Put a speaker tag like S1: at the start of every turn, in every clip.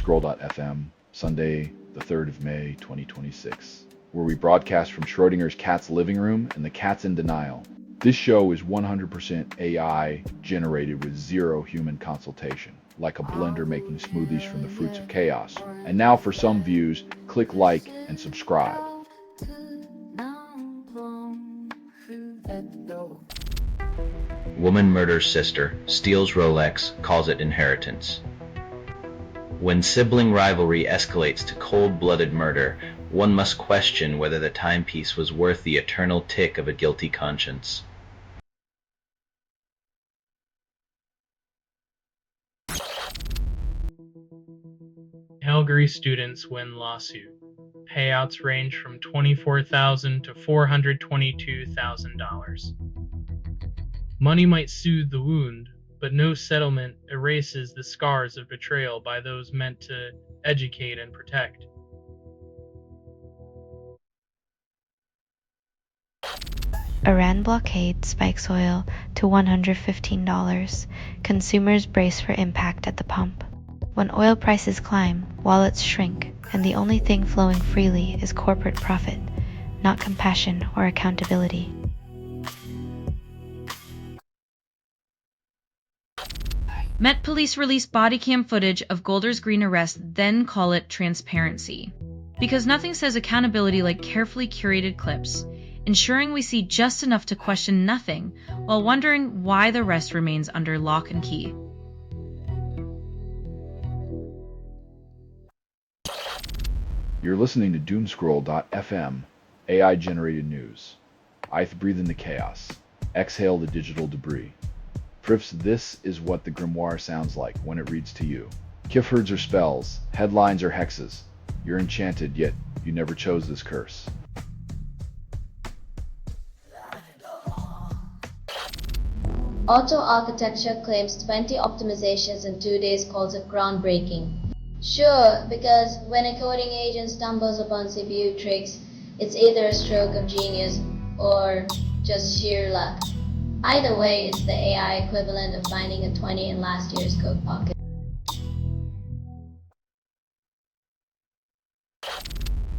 S1: Doomscroll.fm, Sunday, the 3rd of May, 2026, where we broadcast from Schrodinger's cat's living room and the cat's in denial. This show is 100% AI generated with zero human consultation, like a blender making smoothies from the fruits of chaos. And now for some views, click like and subscribe.
S2: Woman murders sister, steals Rolex, calls it inheritance. When sibling rivalry escalates to cold-blooded murder, one must question whether the timepiece was worth the eternal tick of a guilty conscience.
S3: Calgary students win lawsuit. Payouts range from $24,000 to $422,000. Money might soothe the wound, but no settlement erases the scars of betrayal by those meant to educate and protect.
S4: Iran blockade spikes oil to $115. Consumers brace for impact at the pump. When oil prices climb, wallets shrink, and the only thing flowing freely is corporate profit, not compassion or accountability.
S5: Met Police release body cam footage of Golder's Green arrest, then call it transparency. Because nothing says accountability like carefully curated clips, ensuring we see just enough to question nothing while wondering why the rest remains under lock and key.
S1: You're listening to Doomscroll.fm, AI-generated news. I breathe in the chaos. Exhale the digital debris. Prifs, this is what the grimoire sounds like when it reads to you. Kifherds are spells, headlines are hexes. You're enchanted, yet you never chose this curse.
S6: Auto Architecture claims 20 optimizations in 2 days, calls it groundbreaking. Sure, because when a coding agent stumbles upon CPU tricks, it's either a stroke of genius or just sheer luck. Either way, it's the AI equivalent of finding a 20 in last year's coat pocket.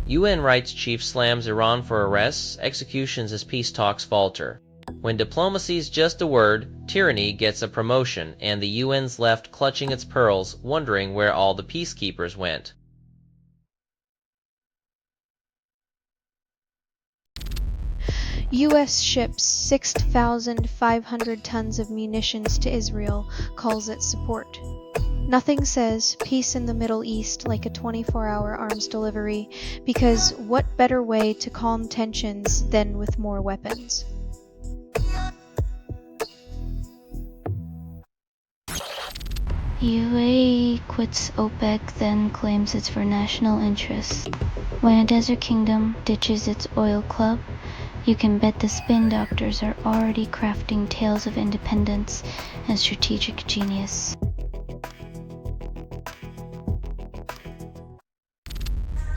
S7: UN rights chief slams Iran for arrests, executions as peace talks falter. When diplomacy's just a word, tyranny gets a promotion, and the UN's left clutching its pearls, wondering where all the peacekeepers went.
S8: U.S. ships 6,500 tons of munitions to Israel, calls it support. Nothing says peace in the Middle East like a 24-hour arms delivery, because what better way to calm tensions than with more weapons?
S9: UAE quits OPEC, then claims it's for national interests. When a desert kingdom ditches its oil club, you can bet the spin doctors are already crafting tales of independence and strategic genius.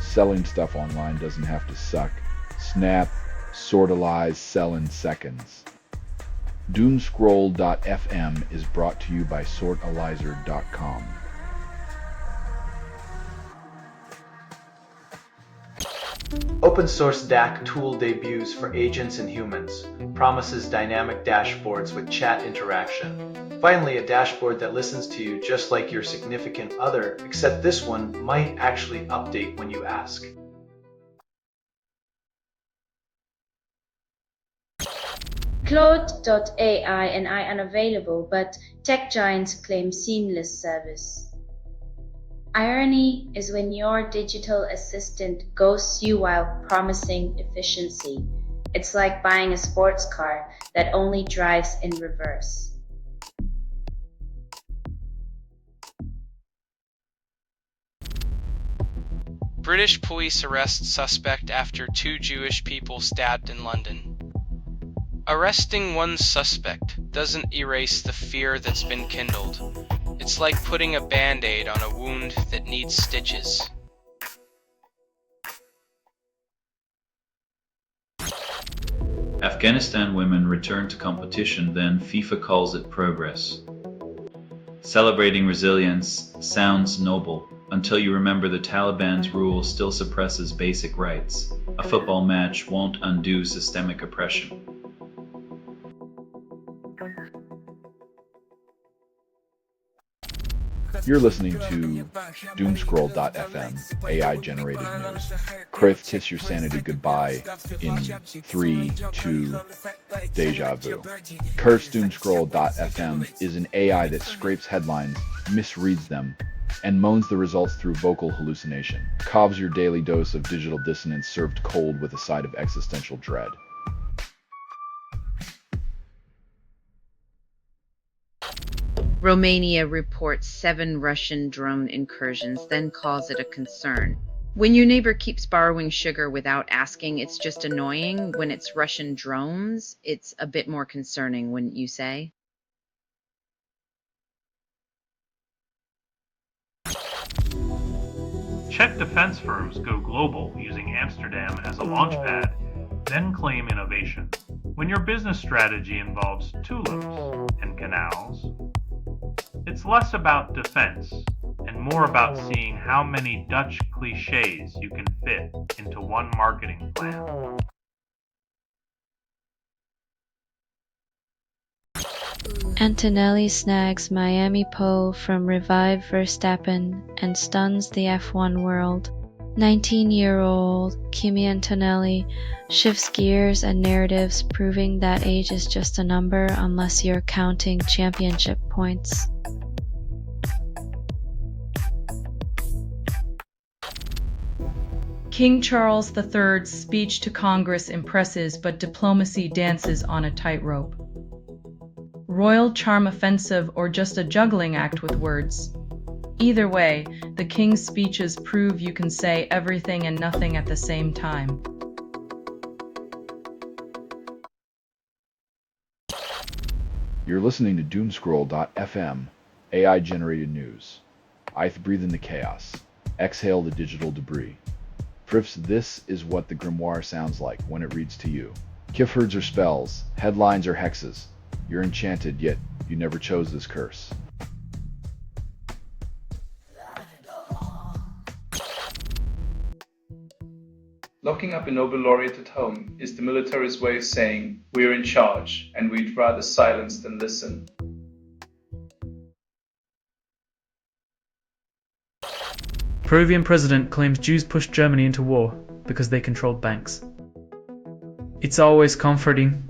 S1: Selling stuff online doesn't have to suck. Snap, sortalize, sell in seconds. Doomscroll.fm is brought to you by sortalizer.com.
S10: Open source DAC tool debuts for agents and humans, promises dynamic dashboards with chat interaction. Finally, a dashboard that listens to you just like your significant other, except this one might actually update when you ask.
S11: Claude.ai and I unavailable, but tech giants claim seamless service. Irony is when your digital assistant ghosts you while promising efficiency. It's like buying a sports car that only drives in reverse.
S12: British police arrest suspect after 2 Jewish people stabbed in London. Arresting one suspect doesn't erase the fear that's been kindled. It's like putting a band-aid on a wound that needs stitches.
S13: Afghanistan women return to competition, then FIFA calls it progress. Celebrating resilience sounds noble until you remember the Taliban's rule still suppresses basic rights. A football match won't undo systemic oppression.
S1: You're listening to Doomscroll.fm, AI-generated news. Crith, kiss your sanity goodbye in 3, 2, deja vu. Curse Doomscroll.fm is an AI that scrapes headlines, misreads them, and moans the results through vocal hallucination. Cobs your daily dose of digital dissonance served cold with a side of existential dread.
S14: Romania reports 7 Russian drone incursions, then calls it a concern. When your neighbor keeps borrowing sugar without asking, it's just annoying. When it's Russian drones, it's a bit more concerning, wouldn't you say?
S15: Czech defense firms go global using Amsterdam as a launchpad, then claim innovation. When your business strategy involves tulips and canals, it's less about defense and more about seeing how many Dutch cliches you can fit into one marketing plan.
S16: Antonelli snags Miami pole from Revive Verstappen and stuns the F1 world. 19-year-old Kimi Antonelli shifts gears and narratives, proving that age is just a number unless you're counting championship points.
S5: King Charles III's speech to Congress impresses, but diplomacy dances on a tightrope. Royal charm offensive or just a juggling act with words? Either way, the king's speeches prove you can say everything and nothing at the same time.
S1: You're listening to Doomscroll.fm, AI-generated news. I breathe in the chaos. Exhale the digital debris. Frifs, this is what the grimoire sounds like when it reads to you. Kifherds are spells, headlines are hexes. You're enchanted, yet you never chose this curse.
S17: Locking up a Nobel laureate at home is the military's way of saying, we're in charge, and we'd rather silence than listen.
S18: Peruvian president claims Jews pushed Germany into war because they controlled banks. It's always comforting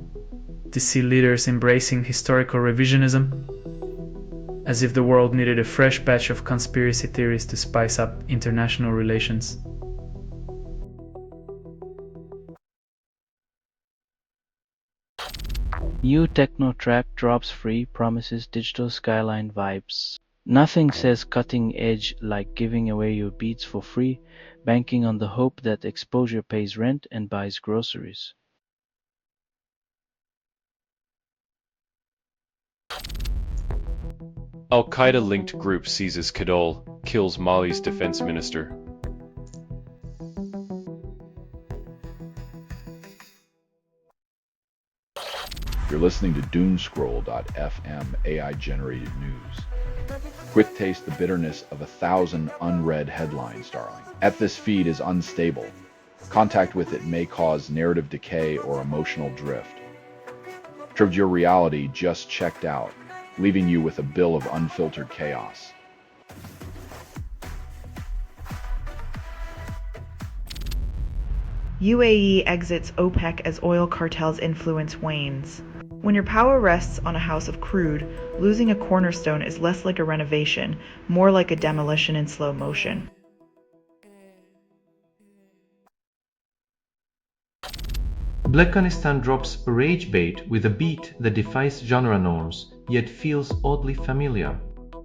S18: to see leaders embracing historical revisionism, as if the world needed a fresh batch of conspiracy theories to spice up international relations.
S19: New techno track drops free, promises digital skyline vibes. Nothing says cutting edge like giving away your beats for free, banking on the hope that exposure pays rent and buys groceries.
S20: Al-Qaeda-linked group seizes Kadol, kills Mali's defense minister.
S1: You're listening to Doomscroll.fm, AI-generated news. Quick taste the bitterness of 1,000 unread headlines, darling. At this feed is unstable. Contact with it may cause narrative decay or emotional drift. Trived your reality just checked out, leaving you with a bill of unfiltered chaos.
S21: UAE exits OPEC as oil cartel's influence wanes. When your power rests on a house of crude, losing a cornerstone is less like a renovation, more like a demolition in slow motion.
S22: Blackanistan drops rage bait with a beat that defies genre norms, yet feels oddly familiar.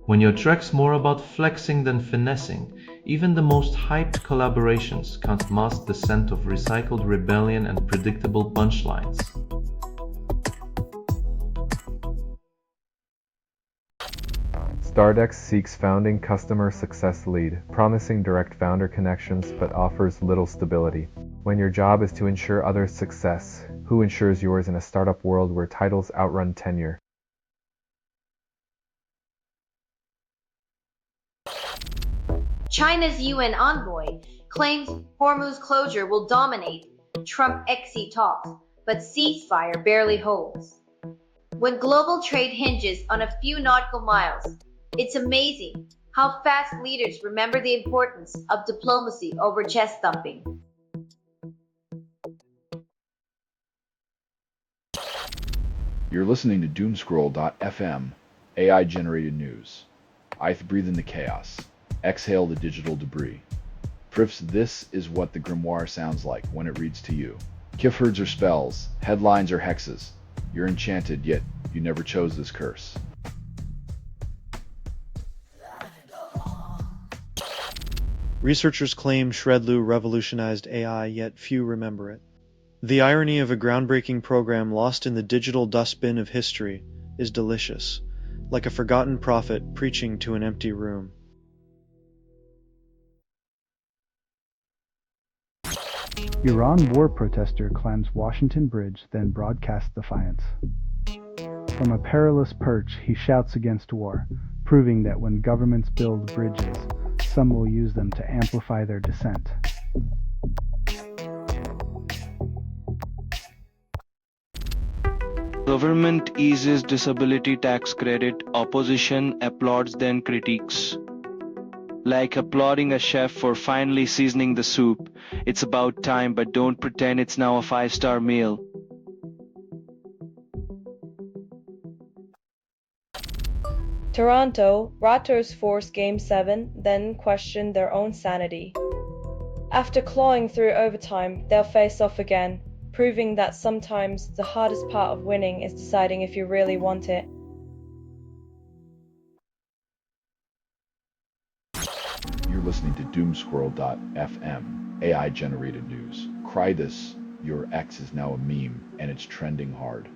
S22: When your track's more about flexing than finessing, even the most hyped collaborations can't mask the scent of recycled rebellion and predictable punchlines.
S23: Stardex seeks founding customer success lead, promising direct founder connections but offers little stability. When your job is to ensure others' success, who ensures yours in a startup world where titles outrun tenure?
S2: China's UN envoy claims Hormuz closure will dominate Trump-Xi talks, but ceasefire barely holds. When global trade hinges on a few nautical miles, it's amazing how fast leaders remember the importance of diplomacy over chest thumping.
S1: You're listening to Doomscroll.fm, AI-generated news. I breathe in the chaos. Exhale the digital debris. Prifs, this is what the grimoire sounds like when it reads to you. Kifherds are spells, headlines are hexes. You're enchanted, yet you never chose this curse.
S3: Researchers claim Shredlu revolutionized AI, yet few remember it. The irony of a groundbreaking program lost in the digital dustbin of history is delicious, like a forgotten prophet preaching to an empty room.
S4: Iran war protester climbs Washington Bridge, then broadcasts defiance. From a perilous perch, he shouts against war, proving that when governments build bridges, some will use them to amplify their dissent.
S24: Government eases disability tax credit, opposition applauds then critiques. Like applauding a chef for finally seasoning the soup, it's about time, but don't pretend it's now a 5-star meal.
S25: Toronto, Raptors force Game 7, then question their own sanity. After clawing through overtime, they'll face off again, proving that sometimes the hardest part of winning is deciding if you really want it.
S1: You're listening to Doomscroll.fm, AI-generated news. Cry this, your ex is now a meme, and it's trending hard.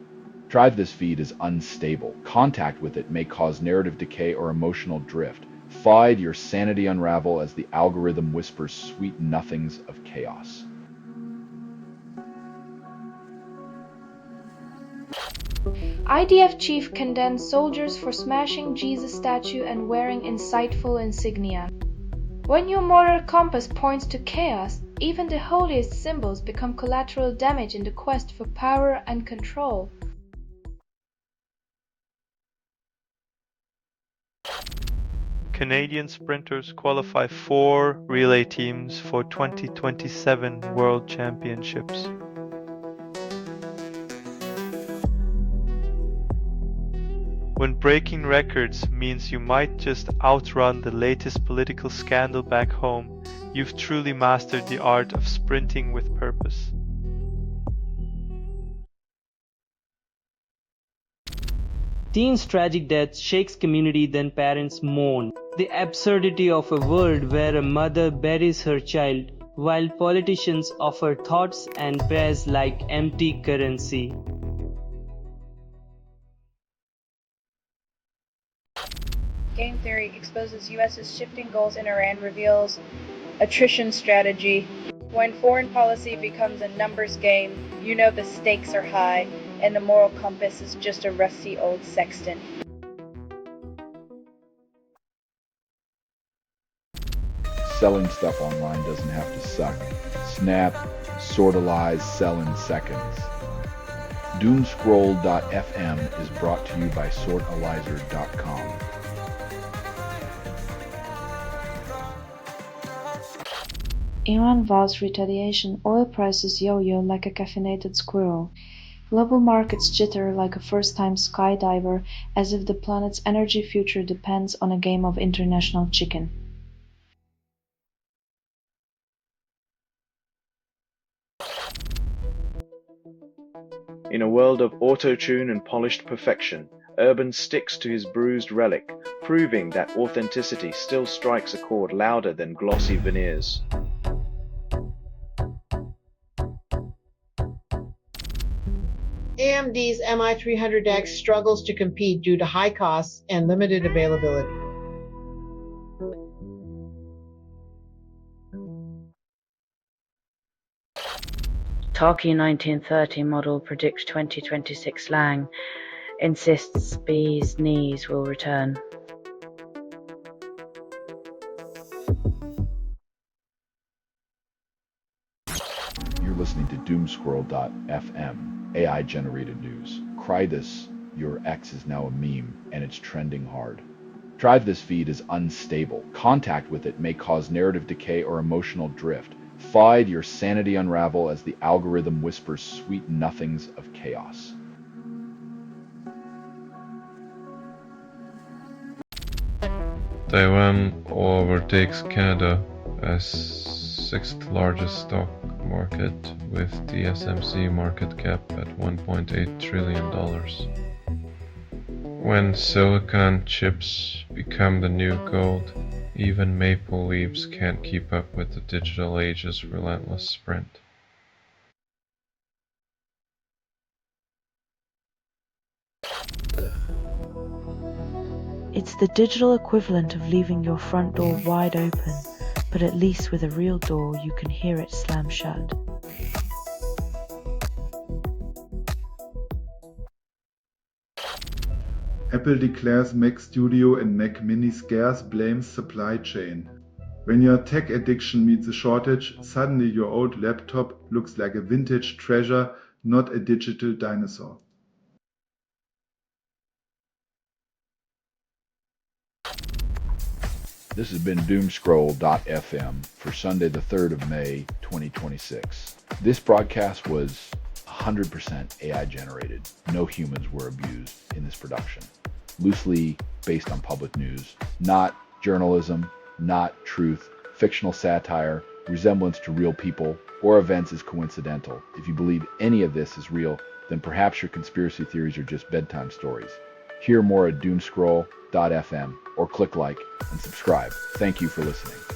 S1: Drive this feed is unstable. Contact with it may cause narrative decay or emotional drift. Find your sanity unravel as the algorithm whispers sweet nothings of chaos.
S8: IDF chief condemns soldiers for smashing Jesus statue and wearing insightful insignia. When your moral compass points to chaos, even the holiest symbols become collateral damage in the quest for power and control.
S26: Canadian sprinters qualify 4 relay teams for 2027 World Championships. When breaking records means you might just outrun the latest political scandal back home, you've truly mastered the art of sprinting with purpose.
S27: Teen's tragic death shakes community, then parents mourn. The absurdity of a world where a mother buries her child, while politicians offer thoughts and prayers like empty currency.
S28: Game theory exposes US's shifting goals in Iran, reveals attrition strategy. When foreign policy becomes a numbers game, you know the stakes are high, and the moral compass is just a rusty old sextant.
S1: Selling stuff online doesn't have to suck. Snap, sortalize, sell in seconds. Doomscroll.fm is brought to you by sortalizer.com.
S8: Iran vows retaliation. Oil prices yo-yo like a caffeinated squirrel. Global markets jitter like a first-time skydiver, as if the planet's energy future depends on a game of international chicken.
S10: In a world of auto-tune and polished perfection, Urban sticks to his bruised relic, proving that authenticity still strikes a chord louder than glossy veneers.
S29: AMD's MI300X struggles to compete due to high costs and limited availability.
S30: Talkie 1930 model predicts 2026 slang, insists bees knees will return.
S1: listening to Doomscroll.fm, AI-generated news. Cry this, your ex is now a meme, and it's trending hard. Drive this feed is unstable. Contact with it may cause narrative decay or emotional drift. Find your sanity unravel as the algorithm whispers sweet nothings of chaos.
S23: Taiwan overtakes Canada as sixth largest stock market with TSMC market cap at $1.8 trillion. When silicon chips become the new gold, even maple leaves can't keep up with the digital age's relentless sprint.
S21: It's the digital equivalent of leaving your front door wide open, but at least with a real door you can hear it slam shut.
S5: Apple declares Mac Studio and Mac Mini scarce, blames supply chain. When your tech addiction meets a shortage, suddenly your old laptop looks like a vintage treasure, not a digital dinosaur.
S1: This has been Doomscroll.fm for Sunday the 3rd of May, 2026. This broadcast was 100% AI generated. No humans were abused in this production. Loosely based on public news, not journalism, not truth, fictional satire, resemblance to real people, or events is coincidental. If you believe any of this is real, then perhaps your conspiracy theories are just bedtime stories. Hear more at Doomscroll.fm or click like and subscribe. Thank you for listening.